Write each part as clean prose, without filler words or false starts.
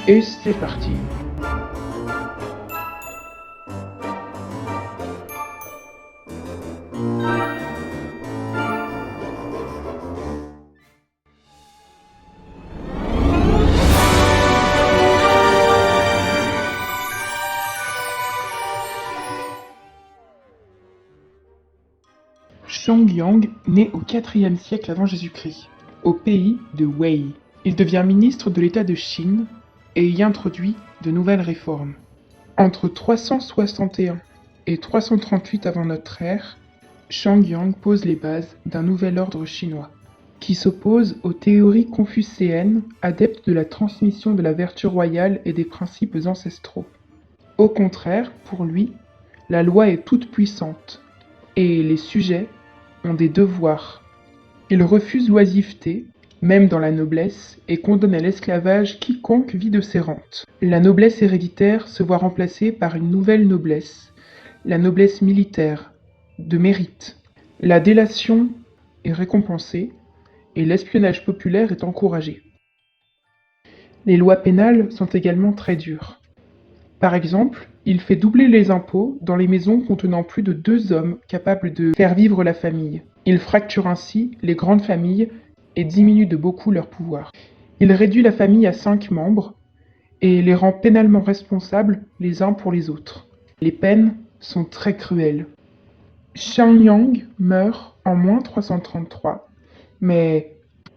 Et c'est parti. Shang-Yang naît au IVe siècle avant Jésus-Christ, au pays de Wei. Il devient ministre de l'État de Chine et y introduit de nouvelles réformes. Entre 361 et 338 avant notre ère, Shang-Yang pose les bases d'un nouvel ordre chinois, qui s'oppose aux théories confucéennes adeptes de la transmission de la vertu royale et des principes ancestraux. Au contraire, pour lui, la loi est toute puissante, et les sujets ont des devoirs. Il refuse l'oisiveté, même dans la noblesse, et condamne à l'esclavage quiconque vit de ses rentes. La noblesse héréditaire se voit remplacée par une nouvelle noblesse, la noblesse militaire, de mérite. La délation est récompensée, et l'espionnage populaire est encouragé. Les lois pénales sont également très dures. Par exemple, il fait doubler les impôts dans les maisons contenant plus de 2 hommes capables de faire vivre la famille. Il fracture ainsi les grandes familles et diminue de beaucoup leur pouvoir. Il réduit la famille à 5 membres et les rend pénalement responsables les uns pour les autres. Les peines sont très cruelles. Shang-Yang meurt en -333, mais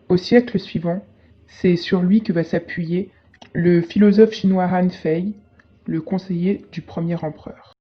au siècle suivant, c'est sur lui que va s'appuyer le philosophe chinois Han Fei, le conseiller du premier empereur.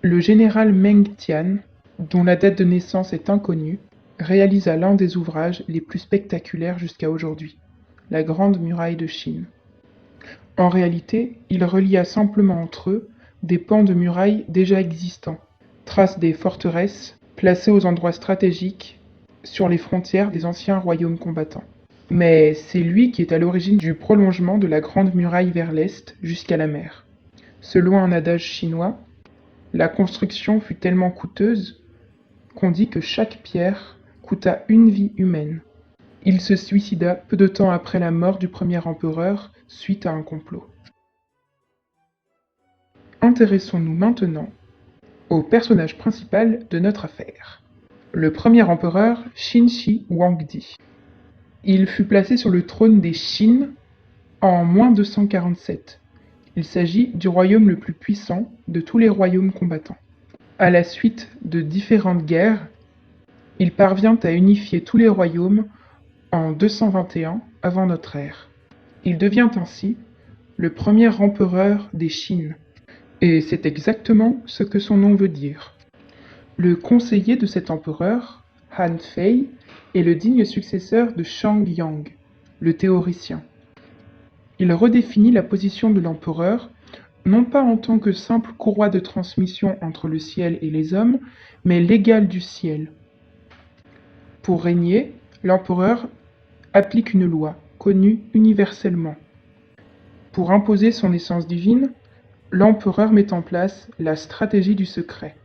Le général Meng Tian, dont la date de naissance est inconnue, réalisa l'un des ouvrages les plus spectaculaires jusqu'à aujourd'hui, la Grande Muraille de Chine. En réalité, il relia simplement entre eux des pans de murailles déjà existants, traces des forteresses placées aux endroits stratégiques sur les frontières des anciens royaumes combattants. Mais c'est lui qui est à l'origine du prolongement de la Grande Muraille vers l'est jusqu'à la mer. Selon un adage chinois, la construction fut tellement coûteuse qu'on dit que chaque pierre coûta une vie humaine. Il se suicida peu de temps après la mort du premier empereur suite à un complot. Intéressons-nous maintenant au personnage principal de notre affaire, le premier empereur Qin Shi Huangdi. Il fut placé sur le trône des Qin en -247. Il s'agit du royaume le plus puissant de tous les royaumes combattants. À la suite de différentes guerres, il parvient à unifier tous les royaumes en 221 avant notre ère. Il devient ainsi le premier empereur des Qin. Et c'est exactement ce que son nom veut dire. Le conseiller de cet empereur, Han Fei, est le digne successeur de Shang-Yang, le théoricien. Il redéfinit la position de l'empereur, non pas en tant que simple courroie de transmission entre le ciel et les hommes, mais l'égal du ciel. Pour régner, l'empereur applique une loi, connue universellement. Pour imposer son essence divine, l'empereur met en place la stratégie du secret.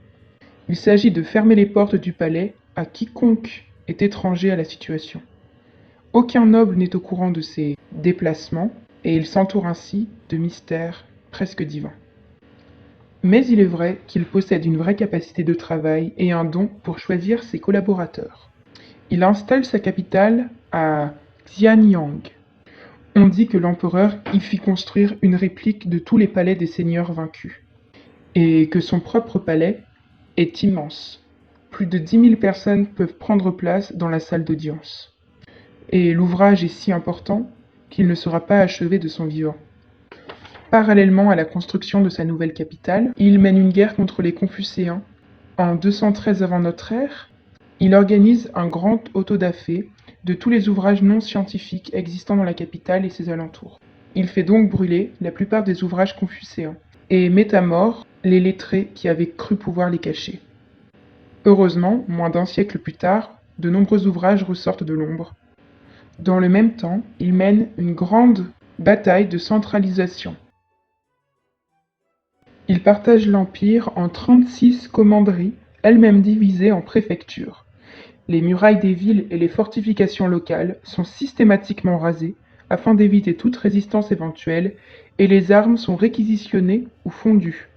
Il s'agit de fermer les portes du palais à quiconque est étranger à la situation. Aucun noble n'est au courant de ses déplacements, et il s'entoure ainsi de mystères presque divins. Mais il est vrai qu'il possède une vraie capacité de travail et un don pour choisir ses collaborateurs. Il installe sa capitale à Xianyang. On dit que l'empereur y fit construire une réplique de tous les palais des seigneurs vaincus, et que son propre palais est immense. Plus de 10 000 personnes peuvent prendre place dans la salle d'audience. Et l'ouvrage est si important qu'il ne sera pas achevé de son vivant. Parallèlement à la construction de sa nouvelle capitale, il mène une guerre contre les Confucéens. En 213 avant notre ère, il organise un grand autodafé de tous les ouvrages non scientifiques existant dans la capitale et ses alentours. Il fait donc brûler la plupart des ouvrages confucéens et met à mort les lettrés qui avaient cru pouvoir les cacher. Heureusement, moins d'un siècle plus tard, de nombreux ouvrages ressortent de l'ombre, Dans le même temps, il mène une grande bataille de centralisation. Il partage l'empire en 36 commanderies, elles-mêmes divisées en préfectures. Les murailles des villes et les fortifications locales sont systématiquement rasées afin d'éviter toute résistance éventuelle et les armes sont réquisitionnées ou fondues.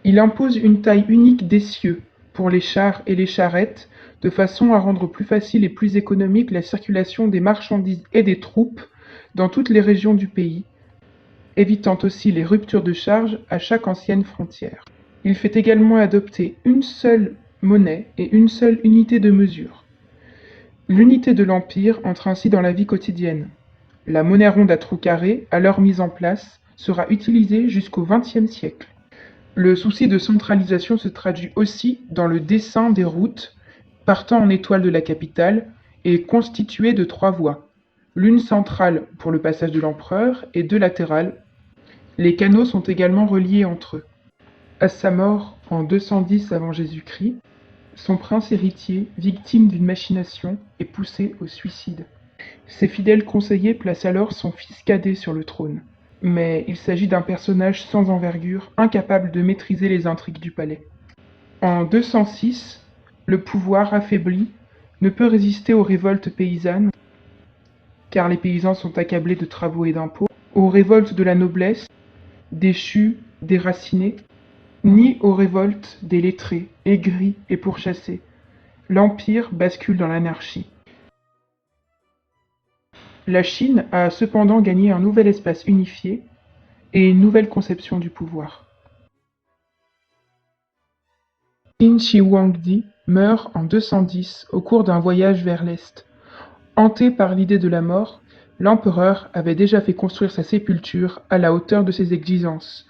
Il impose une taille unique d'essieux pour les chars et les charrettes de façon à rendre plus facile et plus économique la circulation des marchandises et des troupes dans toutes les régions du pays, évitant aussi les ruptures de charge à chaque ancienne frontière. Il fait également adopter une seule monnaie et une seule unité de mesure. L'unité de l'Empire entre ainsi dans la vie quotidienne. La monnaie ronde à trous carrés, alors mise en place, sera utilisée jusqu'au XXe siècle. Le souci de centralisation se traduit aussi dans le dessin des routes partant en étoile de la capitale et constituée de 3 voies, l'une centrale pour le passage de l'empereur et 2 latérales. Les canaux sont également reliés entre eux. À sa mort en 210 avant Jésus-Christ, son prince héritier, victime d'une machination, est poussé au suicide. Ses fidèles conseillers placent alors son fils cadet sur le trône. Mais il s'agit d'un personnage sans envergure, incapable de maîtriser les intrigues du palais. En 206, le pouvoir affaibli ne peut résister aux révoltes paysannes, car les paysans sont accablés de travaux et d'impôts, aux révoltes de la noblesse, déchue, déracinée, ni aux révoltes des lettrés, aigris et pourchassés. L'Empire bascule dans l'anarchie. La Chine a cependant gagné un nouvel espace unifié et une nouvelle conception du pouvoir. Qin Shi Huangdi meurt en 210 au cours d'un voyage vers l'Est. Hanté par l'idée de la mort, l'empereur avait déjà fait construire sa sépulture à la hauteur de ses exigences.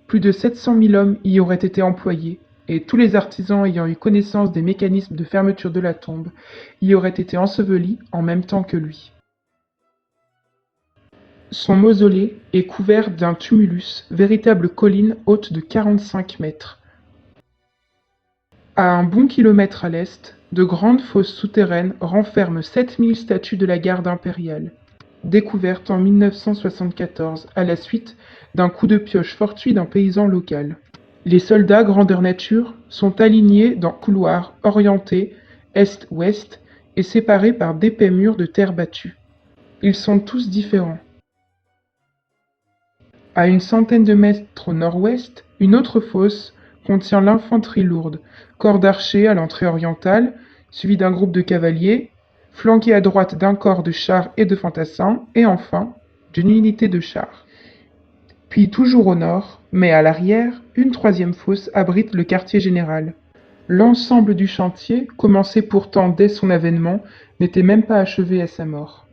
Plus de 700 000 hommes y auraient été employés, et tous les artisans ayant eu connaissance des mécanismes de fermeture de la tombe y auraient été ensevelis en même temps que lui. Son mausolée est couvert d'un tumulus, véritable colline haute de 45 mètres. À un bon kilomètre à l'est, de grandes fosses souterraines renferment 7000 statues de la garde impériale, découvertes en 1974 à la suite d'un coup de pioche fortuit d'un paysan local. Les soldats grandeur nature sont alignés dans couloirs orientés est-ouest et séparés par d'épais murs de terre battue. Ils sont tous différents. À une centaine de mètres au nord-ouest, une autre fosse contient l'infanterie lourde, corps d'archers à l'entrée orientale, suivi d'un groupe de cavaliers, flanqué à droite d'un corps de chars et de fantassins, et enfin d'une unité de chars. Puis toujours au nord, mais à l'arrière, une troisième fosse abrite le quartier général. L'ensemble du chantier, commencé pourtant dès son avènement, n'était même pas achevé à sa mort.